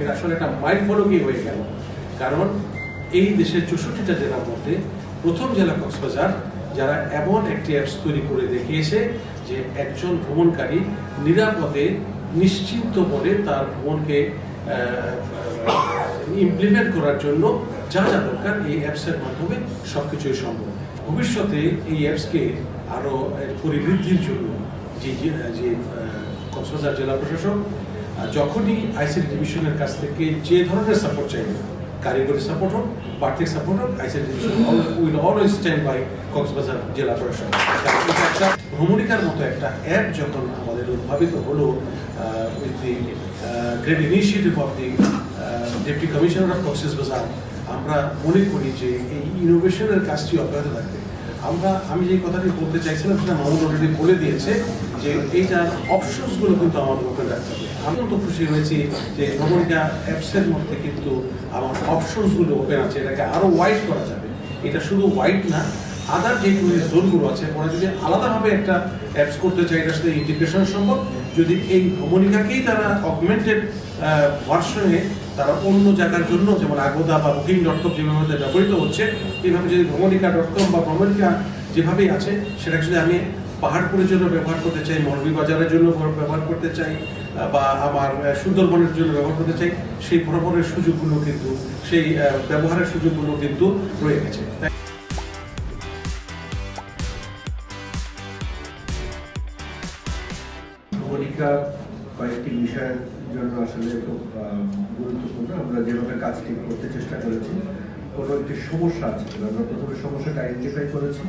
এটা আসলে একটা মাইলফলকই হয়ে গেল। কারণ এই দেশের 64টা জেলার মধ্যে প্রথম জেলা কক্সবাজার, যারা এমন একটি অ্যাপস তৈরি করে দেখিয়েছে যে একজন ভ্রমণকারী নিরাপদে নিশ্চিন্ত বলে তার ভ্রমণকে ইমপ্লিমেন্ট করার জন্য যা যা দরকার এই অ্যাপসের মাধ্যমে সবকিছুই সম্ভব। ভবিষ্যতে এই অ্যাপসকে আরও পরিবৃদ্ধির জন্য যে কক্সবাজার জেলা প্রশাসক যখনই আইসিটি ডিভিশনের কাছ থেকে যে ধরনের সাপোর্ট চাইবে, কারিগরি সাপোর্ট হোক, বার্থিক সাপোর্ট হোক, ICT division will always stand by Cox's Bazar জেলা প্রশাসন। একটা ভ্রমণিকার মতো একটা অ্যাপ যখন আমাদের উদ্ভাবিত হলো with the great initiative of the deputy commissioner of Cox's Bazar, আমরা মনে করি যে এই ইনোভেশনের কাজটি অব্যাহত থাকবে। আমি যে কথাটি বলতে চাইছিলাম সেটা মামুন অলরেডি বলে দিয়েছে যে এইটার অপশনসগুলো কিন্তু আমাদের ওপেন রাখতে হবে। আমি তো খুশি হয়েছি যে ভ্রমণিকা অ্যাপসের মধ্যে কিন্তু আমার অপশনসগুলো ওপেন আছে, এটাকে আরও ওয়াইড করা যাবে। এটা শুধু ওয়াইড না, আদার যে টুরিস্ট জোনগুলো আছে ওরা যদি আলাদাভাবে একটা অ্যাপস করতে চায়, এটার সাথে ইন্টিগ্রেশন সম্ভব। যদি এই ভ্রমণিকাকেই তারা অগমেন্টেড ভার্সনে তারা অন্য জায়গার জন্য, যেমন আগোদা বা বুকিং.com যেভাবে ব্যবহৃত হচ্ছে, এইভাবে যদি ভ্রমণিকা.com বা ভ্রমণিকা যেভাবেই আছে সেটাকে যদি আমি পাহাড়পুরের জন্য ব্যবহার করতে চাই, মৌলভীবাজারের জন্য ব্যবহার করতে চাই, বা আমার সুন্দরবনের জন্য ব্যবহার করতে চাই, সেই ভ্রমণের সুযোগগুলো কিন্তু, সেই ব্যবহারের সুযোগগুলো কিন্তু রয়ে গেছে। ভ্রমণিকা কয়েকটি বিষয়ের জন্য আসলে খুব গুরুত্বপূর্ণ। আমরা যেভাবে কাজটি করতে চেষ্টা করেছি, কোনো একটি সমস্যা আছে, আমরা প্রথমে সমস্যাটা আইডেন্টিফাই করেছি।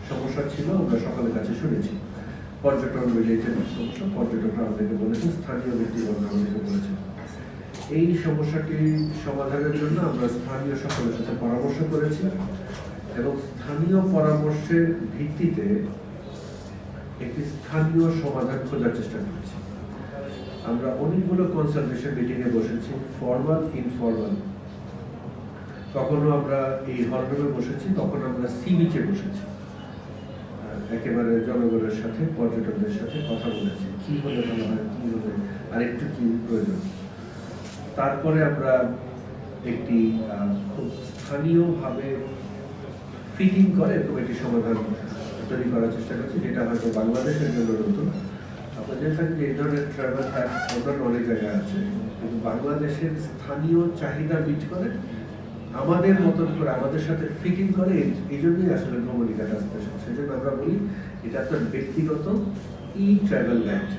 সমস্যা ছিল, আমরা সকলের কাছে শুনেছি, পর্যটন রিলেটেড সমস্যা। পর্যটকরা আমাদেরকে বলেছেন, স্থানীয় ব্যক্তিগণ আমাদেরকে বলেছেন। এই সমস্যাটি সমাধানের জন্য আমরা স্থানীয় সকলের সাথে পরামর্শ করেছি এবং স্থানীয় পরামর্শের ভিত্তিতে একটি স্থানীয় সমাধান খোঁজার চেষ্টা করেছি। আমরা অনেকগুলো কনসালটেশন মিটিংয়ে বসেছি, ফর্মাল, ইনফর্মাল। কখনো আমরা এই হলরুমে বসেছি, কখনো আমরা সি বিচে বসেছি, একেবারে জনগণের সাথে, পর্যটকদের সাথে কথা বলেছি, কি হলে ভালো হয়, কি হলে আরেকটু কি প্রয়োজন। তারপরে আমরা একটি খুব স্থানীয়ভাবে ফিটিং করে এরকম একটি সমাধান তৈরি করার চেষ্টা করছি, যেটা হয়তো বাংলাদেশের জন্য নতুন। আপনারা জেনে থাকেন যে এই ধরনের ট্রাভেল অ্যাপ অন্যান্য অনেক জায়গায় আছে, কিন্তু বাংলাদেশের স্থানীয় চাহিদা মিট করে, আমাদের মতন করে, আমাদের সাথে ফিটিং করে। এই জন্যই আসলে ভ্রমণিকাটা স্পেশাল। সেই জন্য আমরা বলি এটা আপনার ব্যক্তিগত ট্রাভেল গাইড,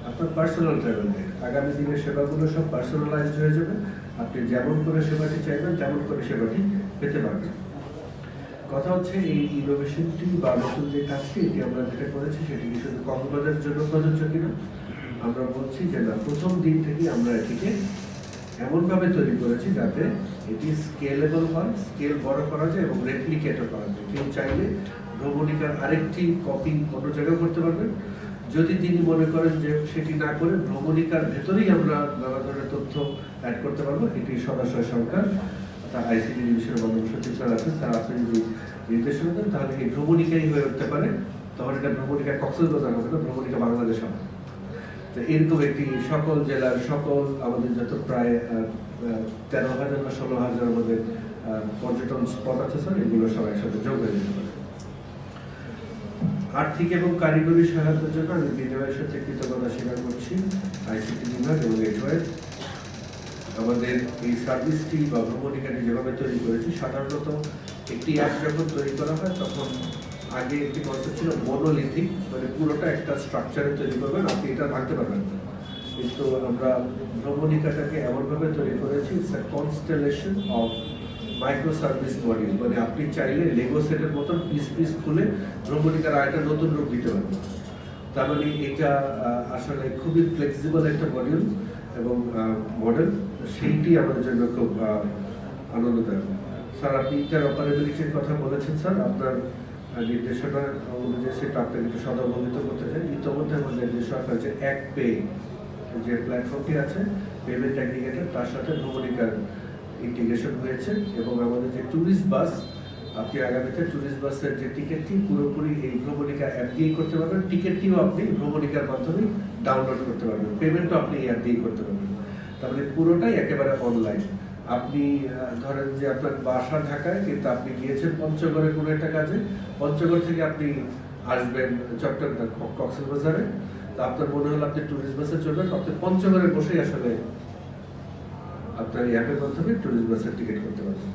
আপনার পার্সোনাল ট্রাভেল গাইড। আগামী দিনের সেবাগুলো সব পার্সোনালাইজড হয়ে যাবে। আপনি যেমন করে সেবাটি চাইবেন তেমন করে সেবাটি পেতে পারবেন। কথা হচ্ছে এই ইনোভেশনটি বা নতুন যে কাজটি, এটি আমরা যেটা করেছি সেটি কি শুধু কক্সবাজারের জন্য প্রযোজ্য কিনা? আমরা বলছি যে না, প্রথম দিন থেকে আমরা এটিকে এমনভাবে তৈরি করেছি যাতে এটি স্কেলেবল হয়, স্কেল বড় করা যায় এবং রেপ্লিকেটও করা যায়। কেউ চাইলে ভ্রমণিকার আরেকটি কপি অন্য জায়গায় করতে পারবেন। যদি তিনি মনে করেন যে সেটি না করে ভ্রমণিকার ভেতরেই আমরা নানা ধরনের তথ্য অ্যাড করতে পারবো, এটি সরাসরি সরকার, আইসিটি ডিভিশনের মাননীয় সচিব স্যার আছেন, স্যার আপনি যদি নির্দেশনা দেন তাহলে এই ভ্রমণিকাই হয়ে উঠতে পারে। তখন এটা ভ্রমণিকা কক্সবাজার হবে না, ভ্রমণিকা বাংলাদেশ হবে। তো এরকম একটি সকল জেলার সকল আমাদের যত প্রায় 13,000 বা 16,000 আমাদের পর্যটন স্পট আছে স্যার, এগুলো সব একসাথে যোগ হয়ে যেতে পারে। আর্থিক এবং কারিগরি সহায়তার জন্য আমি বিনিময়ের সাথে কৃতজ্ঞতা স্বীকার করছি আইসিটি বিভাগ এবং এটওয়াই। আমাদের এই সার্ভিসটি বা ভ্রমণিকাটি যেভাবে তৈরি করেছি, সাধারণত একটি অ্যাপ যখন তৈরি করা হয় তখন আগে একটি কনসেপ্ট ছিল মনোলিথিক, মানে পুরোটা একটা স্ট্রাকচারে তৈরি করবেন, আপনি এটা ভাঙতে পারবেন না। কিন্তু আমরা ভ্রমণিকাটাকে এমনভাবে তৈরি করেছি, it's a constellation of micro service module. মানে আপনি চাইলে লেগো সেটের মতন পিস পিস খুলে ভ্রমণিকার আরেকটা নতুন রূপ দিতে পারবেন। তার মানে এটা আসলে খুবই ফ্লেক্সিবল একটা মডিউল এবং মডেল, সেইটি আমাদের জন্য খুব আনন্দদায়ক। স্যার আপনি ইন্টারঅপারেবিলিটির কথা বলেছেন স্যার, আপনার নির্দেশনা অনুযায়ী সেটা আপনাকে একটু সদাবহিত করতে চাই। ইতিমধ্যে আমাদের যে সরকার যে এক পে যে প্ল্যাটফর্মটি আছে, পেমেন্ট অ্যাগ্রিগেটর, তার সাথে ভ্রমণিকার ইন্টিগ্রেশন হয়েছে এবং আমাদের যে ট্যুরিস্ট বাস, আপনি আগামীতে ট্যুরিস্ট বাসের যে টিকিটটি পুরোপুরি এই ভ্রমণিকা অ্যাপ দিয়েই করতে পারবেন। টিকিটটিও আপনি ভ্রমণিকার মাধ্যমে ডাউনলোড করতে পারবেন, পেমেন্টও আপনি এই অ্যাপ দিয়েই করতে পারবেন। তার মানে পুরোটাই একেবারে অনলাইন। আপনি ধরেন যে আপনার বাসা ঢাকায়, কিন্তু আপনি গিয়েছেন পঞ্চগড়ে কোনো একটা কাজে, পঞ্চগড় থেকে আপনি আসবেন চট্টগ্রাম কক্সবাজারে, তো আপনার মনে হলো আপনি ট্যুরিস্ট বাসে চলবেন, আপনি পঞ্চগড়ে বসেই আসলে আপনার এই অ্যাপের মাধ্যমে ট্যুরিস্ট বাসের টিকিট করতে পারবেন।